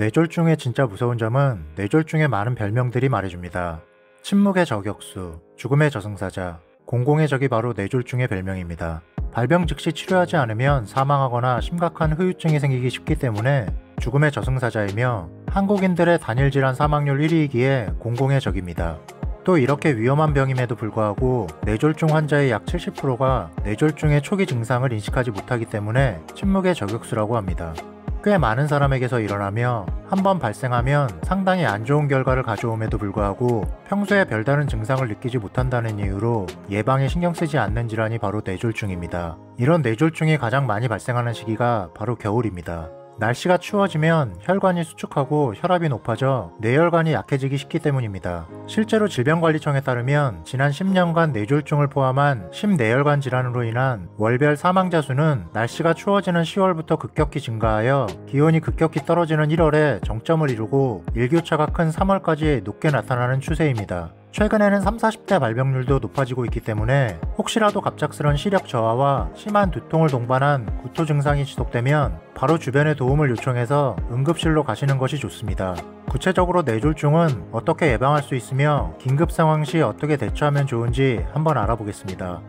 뇌졸중의 진짜 무서운 점은 뇌졸중의 많은 별명들이 말해줍니다. 침묵의 저격수, 죽음의 저승사자, 공공의 적이 바로 뇌졸중의 별명입니다. 발병 즉시 치료하지 않으면 사망하거나 심각한 후유증이 생기기 쉽기 때문에 죽음의 저승사자이며 한국인들의 단일 질환 사망률 1위이기에 공공의 적입니다. 또 이렇게 위험한 병임에도 불구하고 뇌졸중 환자의 약 70%가 뇌졸중의 초기 증상을 인식하지 못하기 때문에 침묵의 저격수라고 합니다. 꽤 많은 사람에게서 일어나며 한번 발생하면 상당히 안 좋은 결과를 가져옴에도 불구하고 평소에 별다른 증상을 느끼지 못한다는 이유로 예방에 신경 쓰지 않는 질환이 바로 뇌졸중입니다. 이런 뇌졸중이 가장 많이 발생하는 시기가 바로 겨울입니다. 날씨가 추워지면 혈관이 수축하고 혈압이 높아져 뇌혈관이 약해지기 쉽기 때문입니다. 실제로 질병관리청에 따르면 지난 10년간 뇌졸중을 포함한 심뇌혈관 질환으로 인한 월별 사망자 수는 날씨가 추워지는 10월부터 급격히 증가하여 기온이 급격히 떨어지는 1월에 정점을 이루고 일교차가 큰 3월까지 높게 나타나는 추세입니다. 최근에는 30, 40대 발병률도 높아지고 있기 때문에 혹시라도 갑작스런 시력 저하와 심한 두통을 동반한 구토 증상이 지속되면 바로 주변의 도움을 요청해서 응급실로 가시는 것이 좋습니다. 구체적으로 뇌졸중은 어떻게 예방할 수 있으며 긴급 상황 시 어떻게 대처하면 좋은지 한번 알아보겠습니다.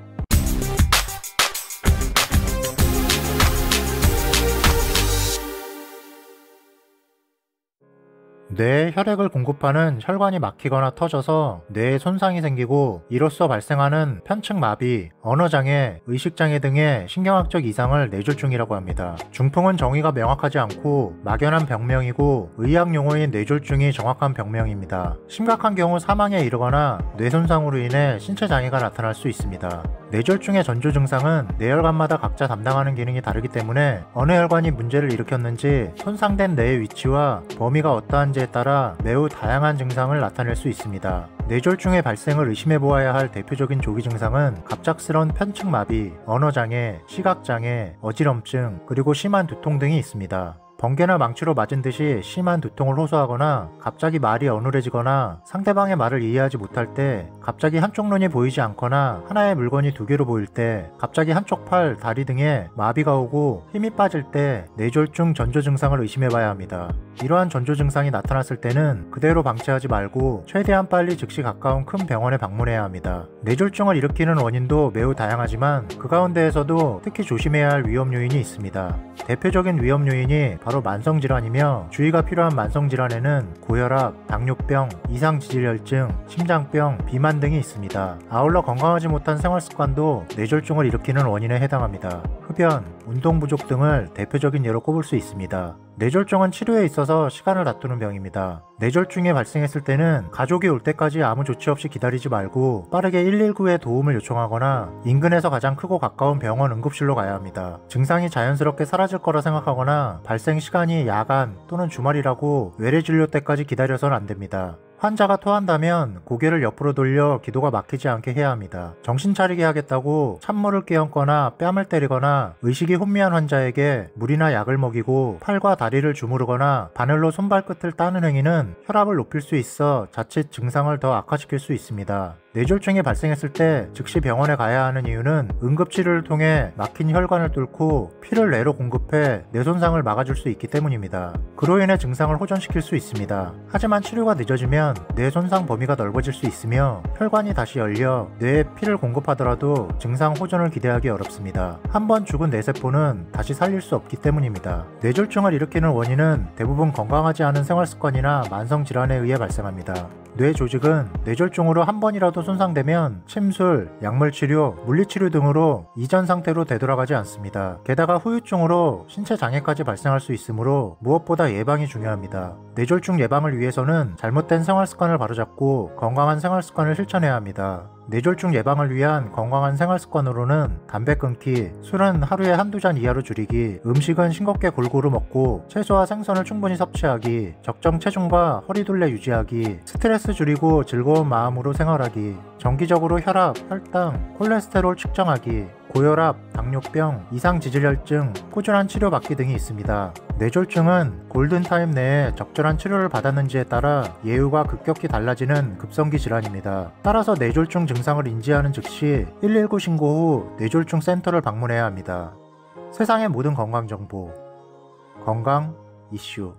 뇌에 혈액을 공급하는 혈관이 막히거나 터져서 뇌에 손상이 생기고 이로써 발생하는 편측마비, 언어장애, 의식장애 등의 신경학적 이상을 뇌졸중이라고 합니다. 중풍은 정의가 명확하지 않고 막연한 병명이고 의학 용어인 뇌졸중이 정확한 병명입니다. 심각한 경우 사망에 이르거나 뇌손상으로 인해 신체 장애가 나타날 수 있습니다. 뇌졸중의 전조 증상은 뇌혈관마다 각자 담당하는 기능이 다르기 때문에 어느 혈관이 문제를 일으켰는지 손상된 뇌의 위치와 범위가 어떠한지에 따라 매우 다양한 증상을 나타낼 수 있습니다. 뇌졸중의 발생을 의심해보아야 할 대표적인 조기 증상은 갑작스런 편측마비, 언어장애, 시각장애, 어지럼증, 그리고 심한 두통 등이 있습니다. 번개나 망치로 맞은 듯이 심한 두통을 호소하거나 갑자기 말이 어눌해지거나 상대방의 말을 이해하지 못할 때, 갑자기 한쪽 눈이 보이지 않거나 하나의 물건이 두 개로 보일 때, 갑자기 한쪽 팔, 다리 등에 마비가 오고 힘이 빠질 때 뇌졸중 전조 증상을 의심해봐야 합니다. 이러한 전조 증상이 나타났을 때는 그대로 방치하지 말고 최대한 빨리 즉시 가까운 큰 병원에 방문해야 합니다. 뇌졸중을 일으키는 원인도 매우 다양하지만 그 가운데에서도 특히 조심해야 할 위험 요인이 있습니다. 대표적인 위험 요인이 바로 만성질환이며 주의가 필요한 만성질환에는 고혈압, 당뇨병, 이상지질혈증, 심장병, 비만 등이 있습니다. 아울러 건강하지 못한 생활습관도 뇌졸중을 일으키는 원인에 해당합니다. 흡연, 운동 부족 등을 대표적인 예로 꼽을 수 있습니다. 뇌졸중은 치료에 있어서 시간을 다투는 병입니다. 뇌졸중이 발생했을 때는 가족이 올 때까지 아무 조치 없이 기다리지 말고 빠르게 119에 도움을 요청하거나 인근에서 가장 크고 가까운 병원 응급실로 가야 합니다. 증상이 자연스럽게 사라질 거라 생각하거나 발생 시간이 야간 또는 주말이라고 외래 진료 때까지 기다려서는 안 됩니다. 환자가 토한다면 고개를 옆으로 돌려 기도가 막히지 않게 해야 합니다. 정신 차리게 하겠다고 찬물을 끼얹거나 뺨을 때리거나 의식이 혼미한 환자에게 물이나 약을 먹이고 팔과 다리를 주무르거나 바늘로 손발끝을 따는 행위는 혈압을 높일 수 있어 자칫 증상을 더 악화시킬 수 있습니다. 뇌졸중이 발생했을 때 즉시 병원에 가야 하는 이유는 응급치료를 통해 막힌 혈관을 뚫고 피를 뇌로 공급해 뇌손상을 막아줄 수 있기 때문입니다. 그로 인해 증상을 호전시킬 수 있습니다. 하지만 치료가 늦어지면 뇌손상 범위가 넓어질 수 있으며 혈관이 다시 열려 뇌에 피를 공급하더라도 증상 호전을 기대하기 어렵습니다. 한번 죽은 뇌세포는 다시 살릴 수 없기 때문입니다. 뇌졸중을 일으키는 원인은 대부분 건강하지 않은 생활습관이나 만성질환에 의해 발생합니다. 뇌 조직은 뇌졸중으로 한 번이라도 손상되면 침술, 약물치료, 물리치료 등으로 이전 상태로 되돌아가지 않습니다. 게다가 후유증으로 신체 장애까지 발생할 수 있으므로 무엇보다 예방이 중요합니다. 뇌졸중 예방을 위해서는 잘못된 생활습관을 바로잡고 건강한 생활습관을 실천해야 합니다. 뇌졸중 예방을 위한 건강한 생활습관으로는 담배 끊기, 술은 하루에 한두 잔 이하로 줄이기, 음식은 싱겁게 골고루 먹고 채소와 생선을 충분히 섭취하기, 적정 체중과 허리둘레 유지하기, 스트레스 줄이고 즐거운 마음으로 생활하기, 정기적으로 혈압, 혈당, 콜레스테롤 측정하기, 고혈압, 당뇨병, 이상지질혈증, 꾸준한 치료받기 등이 있습니다. 뇌졸중은 골든타임 내에 적절한 치료를 받았는지에 따라 예후가 급격히 달라지는 급성기 질환입니다. 따라서 뇌졸중 증상을 인지하는 즉시 119 신고 후 뇌졸중 센터를 방문해야 합니다. 세상의 모든 건강정보, 건강 이슈.